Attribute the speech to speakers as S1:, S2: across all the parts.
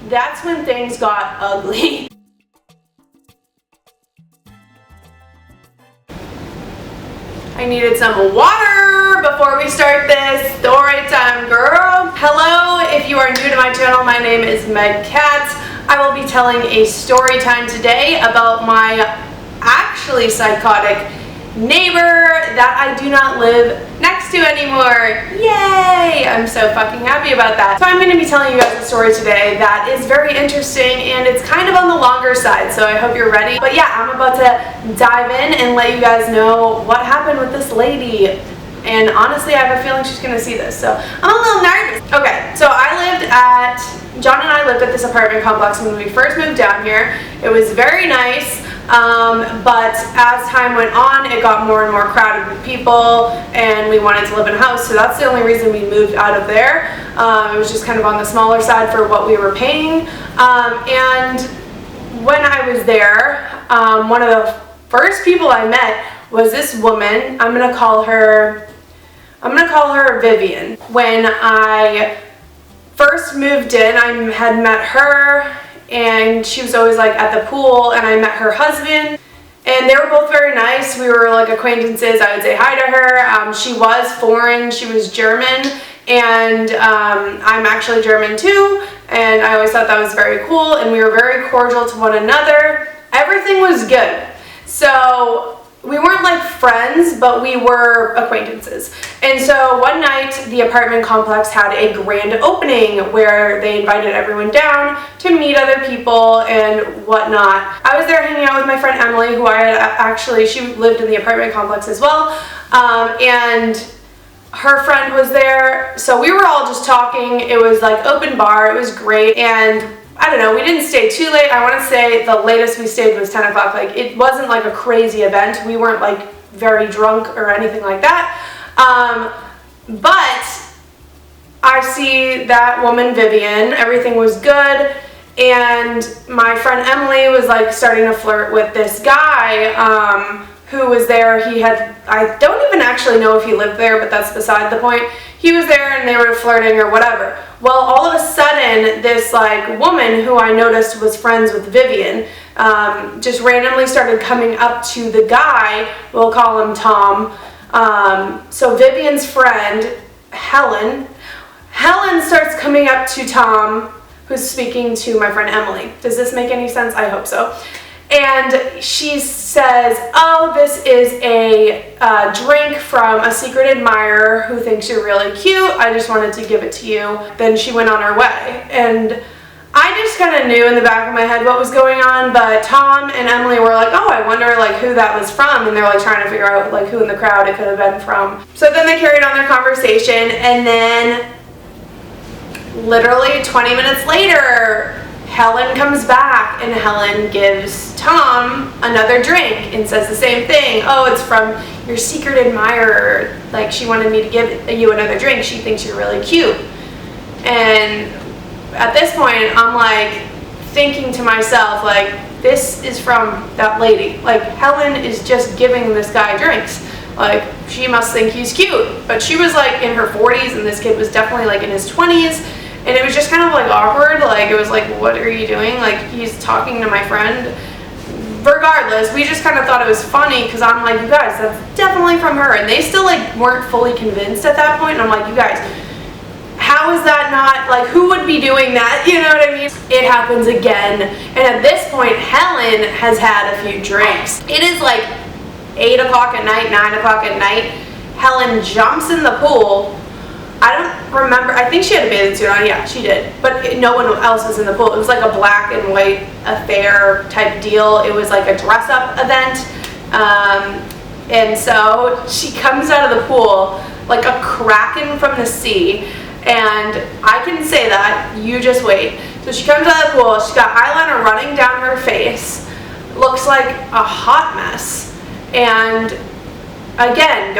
S1: that's when things got ugly. I needed some water before we start this story time, girl. Hello, if you are new to my channel, my name is Meg Katz. I will be telling a story time today about my actually psychotic neighbor that I do not live next to anymore. Yay! I'm so fucking happy about that. So I'm going to be telling you guys a story today that is very interesting and it's kind of on the longer side, so I hope you're ready. But yeah, I'm about to dive in and let you guys know what happened with this lady. And honestly, I have a feeling she's gonna see this, so I'm a little nervous. Okay, so John and I lived at this apartment complex when we first moved down here. It was very nice, but as time went on, it got more and more crowded with people, and we wanted to live in a house, so that's the only reason we moved out of there. It was just kind of on the smaller side for what we were paying, and when I was there, one of the first people I met was this woman. I'm gonna call her Vivian. When I first moved in, I had met her, and she was always like at the pool, and I met her husband, and they were both very nice. We were like acquaintances. I would say hi to her. She was foreign. She was German, and I'm actually German too, and I always thought that was very cool, and we were very cordial to one another. Everything was good. So we weren't like friends, but we were acquaintances. And so one night, the apartment complex had a grand opening where they invited everyone down to meet other people and whatnot. I was there hanging out with my friend Emily, who she lived in the apartment complex as well, and her friend was there. So we were all just talking. It was like open bar. It was great. And I don't know, we didn't stay too late. I want to say the latest we stayed was 10 o'clock. Like, it wasn't like a crazy event. We weren't like very drunk or anything like that. But I see that woman Vivian, everything was good. And my friend Emily was like starting to flirt with this guy who was there. I don't even actually know if he lived there, but that's beside the point. He was there and they were flirting or whatever. Well, all of a sudden, this like woman who I noticed was friends with Vivian just randomly started coming up to the guy. We'll call him Tom. So Vivian's friend, Helen starts coming up to Tom, who's speaking to my friend Emily. Does this make any sense? I hope so. And she says, oh, this is a drink from a secret admirer who thinks you're really cute. I just wanted to give it to you. Then she went on her way. And I just kind of knew in the back of my head what was going on, but Tom and Emily were like, oh, I wonder like who that was from. And they're like trying to figure out like who in the crowd it could have been from. So then they carried on their conversation, and then literally 20 minutes later, Helen comes back, and Helen gives Tom another drink and says the same thing. Oh, it's from your secret admirer. Like, she wanted me to give you another drink. She thinks you're really cute. And at this point, I'm like thinking to myself, like, this is from that lady. Like, Helen is just giving this guy drinks. Like, she must think he's cute. But she was like in her 40s, and this kid was definitely like in his 20s. And it was just kind of like awkward. Like, it was like, what are you doing? Like, he's talking to my friend. Regardless, we just kind of thought it was funny, because I'm like, you guys, that's definitely from her. And they still like weren't fully convinced at that point. And I'm like, you guys, how is that not, like, who would be doing that? You know what I mean? It happens again. And at this point, Helen has had a few drinks. It is like 8 o'clock at night, 9 o'clock at night. Helen jumps in the pool. I don't remember. I think she had a bathing suit on. Yeah, she did. But no one else was in the pool. It was like a black and white affair type deal. It was like a dress-up event. And so she comes out of the pool like a kraken from the sea. And I can say that. You just wait. So she comes out of the pool. She's got eyeliner running down her face. Looks like a hot mess. And again,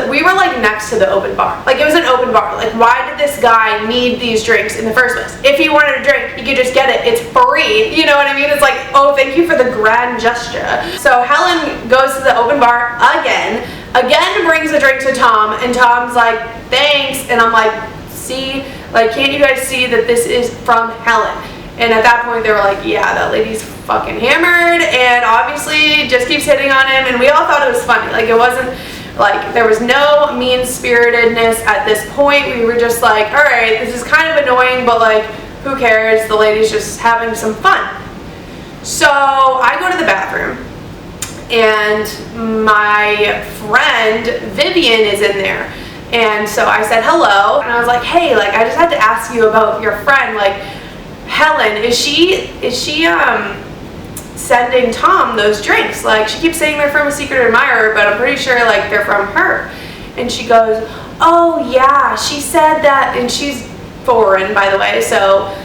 S1: we were like next to the open bar. Like, it was an open bar. Like, why did this guy need these drinks in the first place? If he wanted a drink, he could just get it. It's free. You know what I mean? It's like, oh, thank you for the grand gesture. So Helen goes to the open bar again brings a drink to Tom, and Tom's like, thanks. And I'm like, see, like, can't you guys see that this is from Helen? And at that point, they were like, yeah, that lady's fucking hammered, and obviously just keeps hitting on him. And we all thought it was funny. Like, it wasn't, like, there was no mean-spiritedness at this point. We were just like, all right, this is kind of annoying, but, like, who cares? The lady's just having some fun. So I go to the bathroom, and my friend Vivian is in there. And so I said hello, and I was like, hey, like, I just had to ask you about your friend, like, Helen, is she sending Tom those drinks? Like, she keeps saying they're from a secret admirer, but I'm pretty sure, like, they're from her. And she goes, oh yeah, she said that, and she's foreign, by the way, so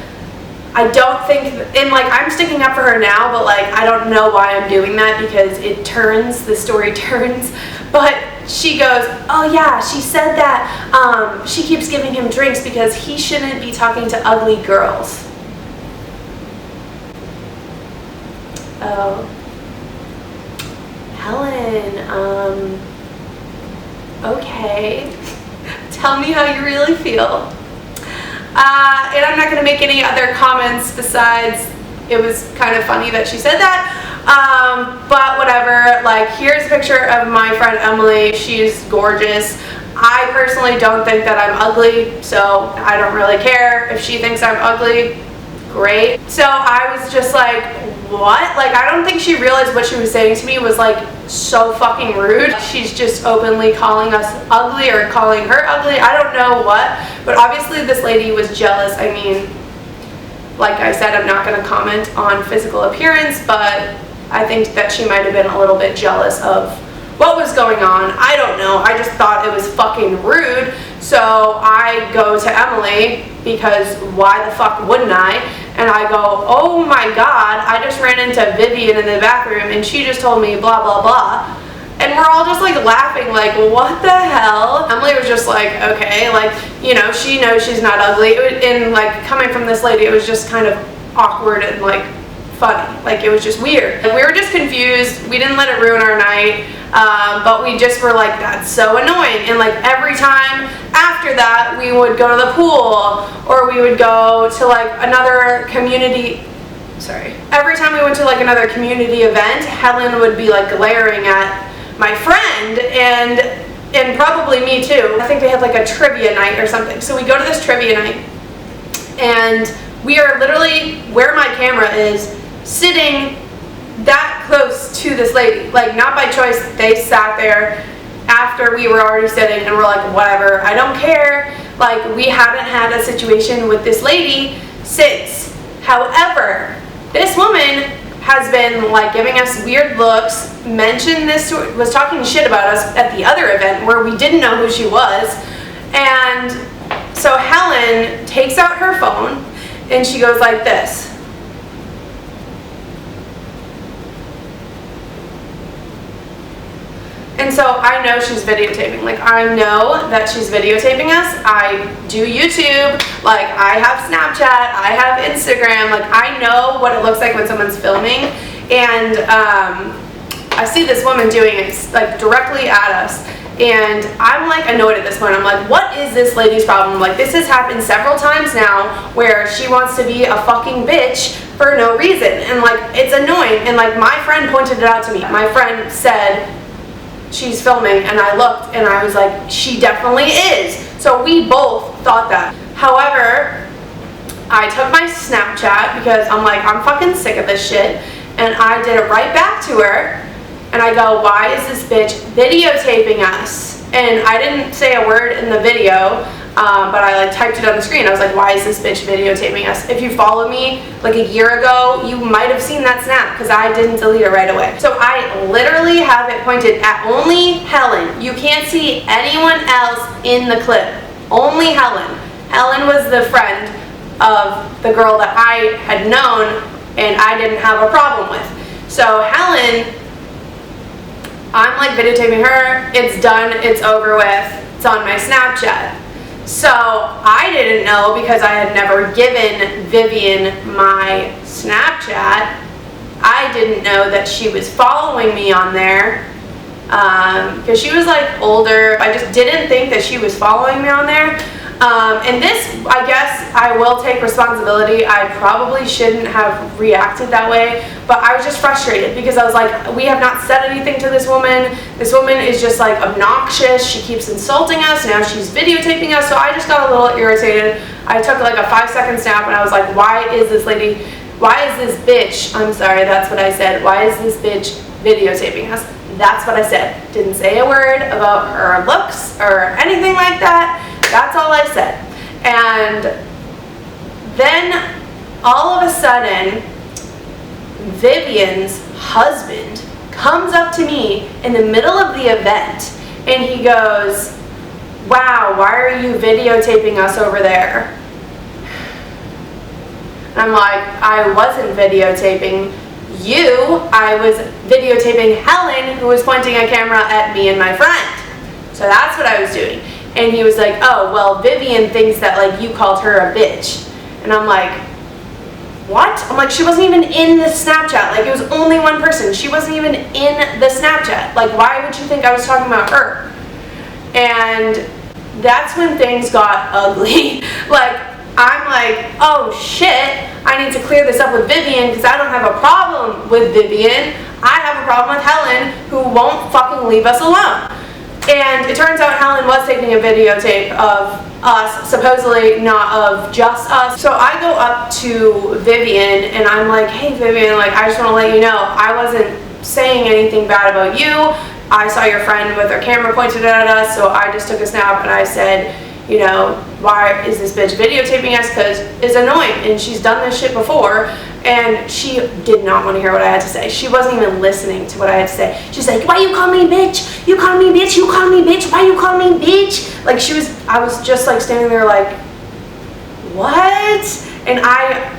S1: I don't think, and like, I'm sticking up for her now, but like, I don't know why I'm doing that, because the story turns, but she goes, oh yeah, she said that she keeps giving him drinks because he shouldn't be talking to ugly girls. Oh, Helen, okay, tell me how you really feel. And I'm not going to make any other comments besides it was kind of funny that she said that, but whatever. Like, here's a picture of my friend Emily. She's gorgeous. I personally don't think that I'm ugly, so I don't really care if she thinks I'm ugly. Great. So I was just like, what? Like, I don't think she realized what she was saying to me was like so fucking rude. She's just openly calling us ugly or calling her ugly. I don't know what, but obviously this lady was jealous. I mean, like I said, I'm not going to comment on physical appearance, but I think that she might have been a little bit jealous of what was going on. I don't know. I just thought it was fucking rude. So I go to Emily, because why the fuck wouldn't I? And I go, oh my god, I just ran into Vivian in the bathroom and she just told me blah blah blah. And we're all just like laughing, like, what the hell? Emily was just like, okay, like, you know, she knows she's not ugly. And like, coming from this lady, it was just kind of awkward and like funny. Like, it was just weird. Like, we were just confused. We didn't let it ruin our night. But we just were like, that's so annoying. And like, every time after that, we would go to the pool, or we would go to like another community, every time we went to like another community event, Helen would be like glaring at my friend and probably me too. I think they had like a trivia night or something. So we go to this trivia night, and we are literally where my camera is, sitting that close to this lady. Like, not by choice, they sat there after we were already sitting, and we're like, whatever, I don't care. Like, we haven't had a situation with this lady since. However, this woman has been like giving us weird looks, mentioned this, was talking shit about us at the other event where we didn't know who she was. And so Helen takes out her phone and she goes like this. And so I know she's videotaping. Like, I know that she's videotaping us. I do YouTube. Like, I have Snapchat. I have Instagram. Like, I know what it looks like when someone's filming. And I see this woman doing it, like, directly at us. And I'm, like, annoyed at this point. I'm like, what is this lady's problem? Like, this has happened several times now where she wants to be a fucking bitch for no reason. And, like, it's annoying. And, like, my friend pointed it out to me. My friend said, she's filming, and I looked and I was like, she definitely is. So we both thought that. However, I took my Snapchat because I'm like, I'm fucking sick of this shit, and I did it right back to her, and I go, why is this bitch videotaping us? And I didn't say a word in the video, but I like typed it on the screen. I was like, why is this bitch videotaping us? If you follow me like a year ago, you might have seen that snap because I didn't delete it right away. So I literally have it pointed at only Helen. You can't see anyone else in the clip. Only Helen. Helen was the friend of the girl that I had known and I didn't have a problem with. So Helen, I'm like videotaping her. It's done. It's over with. It's on my Snapchat. So I didn't know, because I had never given Vivian my Snapchat. I didn't know that she was following me on there, because she was like older. I just didn't think that she was following me on there. And this, I guess I will take responsibility. I probably shouldn't have reacted that way, but I was just frustrated because I was like, we have not said anything to this woman. This woman is just like obnoxious. She keeps insulting us. Now she's videotaping us. So I just got a little irritated. I took like a 5-second snap and I was like, why is this bitch, I'm sorry, that's what I said. Why is this bitch videotaping us? That's what I said. Didn't say a word about her looks or anything like that. That's all I said. And then all of a sudden, Vivian's husband comes up to me in the middle of the event and he goes, wow, why are you videotaping us over there? And I'm like, I wasn't videotaping you. I was videotaping Helen, who was pointing a camera at me and my friend. So that's what I was doing. And he was like, oh, well, Vivian thinks that, like, you called her a bitch. And I'm like, what? I'm like, she wasn't even in the Snapchat. Like, it was only one person. She wasn't even in the Snapchat. Like, why would you think I was talking about her? And that's when things got ugly. Like, I'm like, oh, shit. I need to clear this up with Vivian because I don't have a problem with Vivian. I have a problem with Helen, who won't fucking leave us alone. And it turns out Helen was taking a videotape of us, supposedly not of just us. So I go up to Vivian and I'm like, hey Vivian, like, I just want to let you know, I wasn't saying anything bad about you. I saw your friend with her camera pointed at us, so I just took a snap and I said, you know, why is this bitch videotaping us? Because it's annoying and she's done this shit before. And she did not want to hear what I had to say. She wasn't even listening to what I had to say. She's like, why you call me bitch? You call me bitch? You call me bitch? Why you call me bitch? Like, I was just like standing there like, what? And I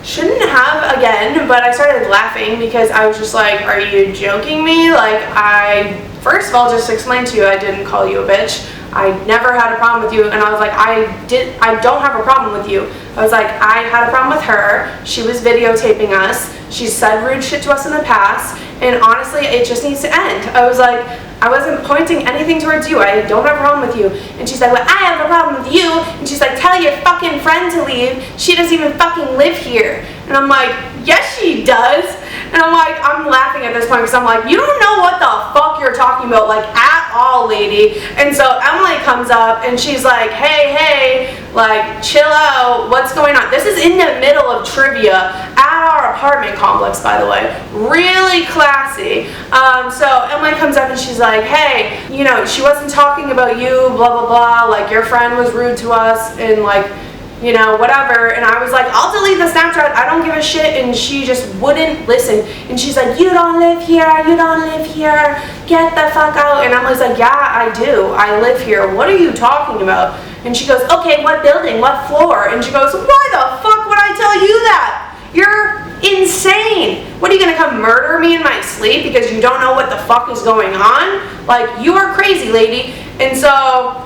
S1: shouldn't have again, but I started laughing because I was just like, are you joking me? Like, I first of all just explained to you I didn't call you a bitch. I never had a problem with you. And I was like, I don't have a problem with you. I was like, I had a problem with her. She was videotaping us. She said rude shit to us in the past. And honestly, it just needs to end. I was like, I wasn't pointing anything towards you. I don't have a problem with you. And she's like, well, I have a problem with you. And she's like, tell your fucking friend to leave. She doesn't even fucking live here. And I'm like, yes, she does. And I'm like, I'm laughing at this point because I'm like, you don't know what the fuck you're talking about, like, at all, lady. And so Emily comes up and she's like, hey, like, chill out. What's going on? This is in the middle of trivia at our apartment complex, by the way. Really classy. So Emily comes up and she's like, hey, you know, she wasn't talking about you, blah, blah, blah. Like, your friend was rude to us and, like, you know, whatever. And I was like, I'll delete the Snapchat, I don't give a shit. And she just wouldn't listen. And she's like, you don't live here, you don't live here, get the fuck out. And I'm like, yeah, I do, I live here, what are you talking about? And she goes, okay, what building, what floor? And she goes, why the fuck would I tell you that? You're insane. What, are you gonna come murder me in my sleep because you don't know what the fuck is going on? Like, you are crazy, lady. And so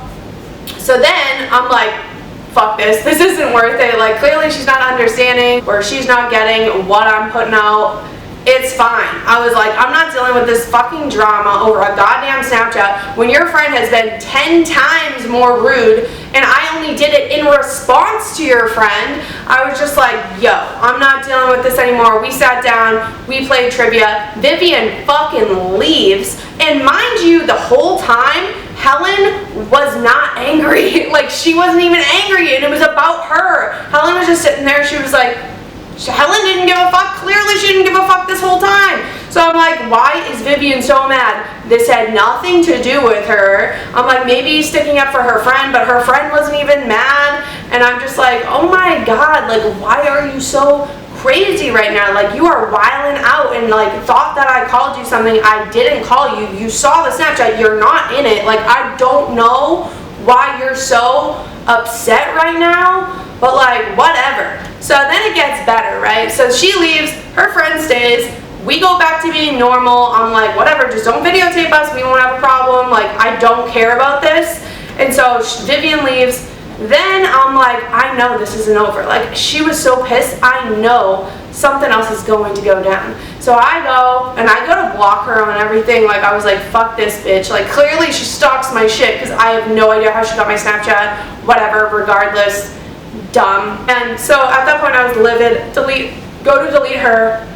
S1: then I'm like, fuck this isn't worth it. Like, clearly she's not understanding or she's not getting what I'm putting out. It's fine. I was like, I'm not dealing with this fucking drama over a goddamn Snapchat when your friend has been 10 times more rude and I only did it in response to your friend. I was just like, yo, I'm not dealing with this anymore. We sat down, we played trivia. Vivian fucking leaves. And mind you, the whole time, Helen was not angry. Like, she wasn't even angry and it was about her. Helen was just sitting there. She was like, Helen didn't give a fuck. Clearly she didn't give a fuck this whole time. So I'm like, why is Vivian so mad? This had nothing to do with her. I'm like, maybe he's sticking up for her friend, but her friend wasn't even mad. And I'm just like, oh my God, like, why are you so crazy right now? Like, you are wilding out and like thought that I called you something. I didn't call you. You saw the Snapchat. You're not in it. Like, I don't know why you're so upset right now, but like, whatever. So then it gets better, right? So she leaves, her friend stays, we go back to being normal. I'm like, whatever, just don't videotape us, we won't have a problem. Like, I don't care about this. And so Vivian leaves, Then I'm like, I know this isn't over. Like, she was so pissed, I know something else is going to go down. So I go to block her on everything. Like, I was like, fuck this bitch. Like, clearly she stalks my shit because I have no idea how she got my Snapchat. Whatever, regardless, dumb. And so at that point I was livid. Go to delete her.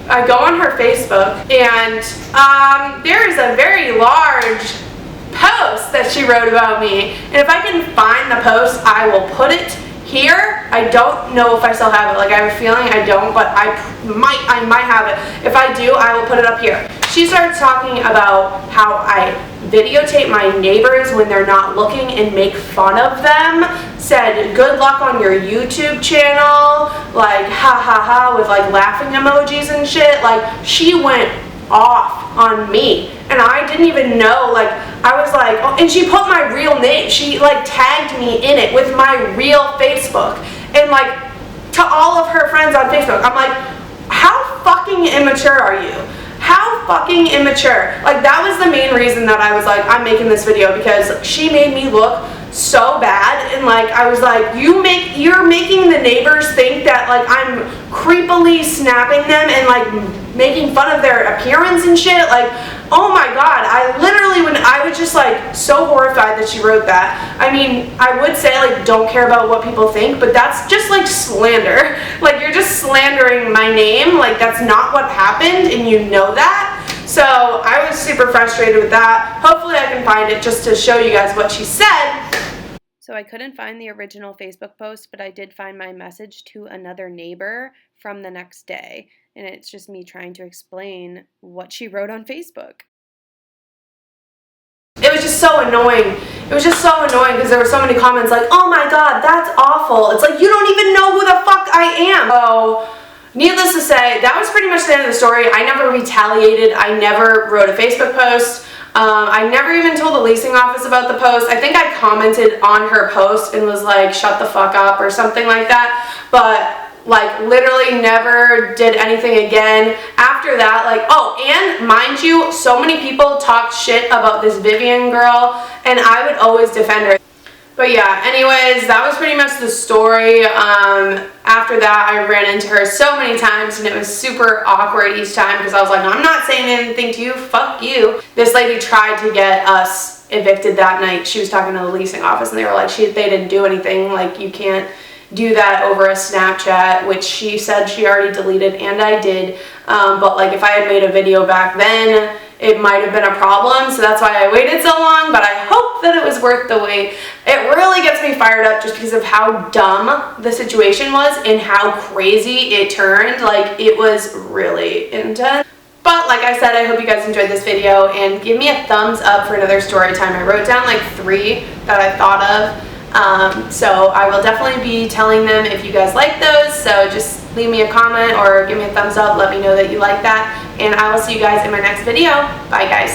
S1: I go on her Facebook, and there is a very large post that she wrote about me. And if I can find the post, I will put it here. I don't know if I still have it. Like, I have a feeling I don't, but I might have it. If I do, I will put it up here. She started talking about how I videotape my neighbors when they're not looking and make fun of them. Said, good luck on your YouTube channel. Like, ha ha ha, with like laughing emojis and shit. Like, she went off on me, and I didn't even know. Like, I was like, oh, and she put my real name. She like tagged me in it with my real Facebook, and like to all of her friends on Facebook. I'm like, how fucking immature are you? How fucking immature. Like, that was the main reason that I was like, I'm making this video, because she made me look so bad. And like, I was like, you're making the neighbors think that like I'm creepily snapping them and like making fun of their appearance and shit. Like, oh my god, I was just like so horrified that she wrote that. I mean, I would say like, don't care about what people think, but that's just like slander. Like, you're just slandering my name. Like, that's not what happened, and you know that. So I was super frustrated with that. Hopefully I can find it just to show you guys what she said. So I couldn't find the original Facebook post, but I did find my message to another neighbor from the next day. And it's just me trying to explain what she wrote on Facebook. It was just so annoying. It was just so annoying because there were so many comments like, oh my god, that's awful. It's like, you don't even know who the fuck I am. So, needless to say, that was pretty much the end of the story. I never retaliated. I never wrote a Facebook post. I never even told the leasing office about the post. I think I commented on her post and was like, shut the fuck up or something like that. But like, literally never did anything again after that. Like, oh, and mind you, so many people talked shit about this Vivian girl, and I would always defend her. But yeah, anyways, that was pretty much the story. After that, I ran into her so many times, and it was super awkward each time because I was like, I'm not saying anything to you, fuck you. This lady tried to get us evicted that night. She was talking to the leasing office, and they were like, they didn't do anything. Like, you can't do that over a Snapchat, which she said she already deleted, and I did. But like, if I had made a video back then, it might have been a problem, so that's why I waited so long, but I hope that it was worth the wait. It really gets me fired up just because of how dumb the situation was and how crazy it turned. Like, it was really intense. But like I said, I hope you guys enjoyed this video, and give me a thumbs up for another story time. I wrote down like 3 that I thought of. So I will definitely be telling them if you guys like those, so just leave me a comment or give me a thumbs up, let me know that you like that, and I will see you guys in my next video. Bye guys.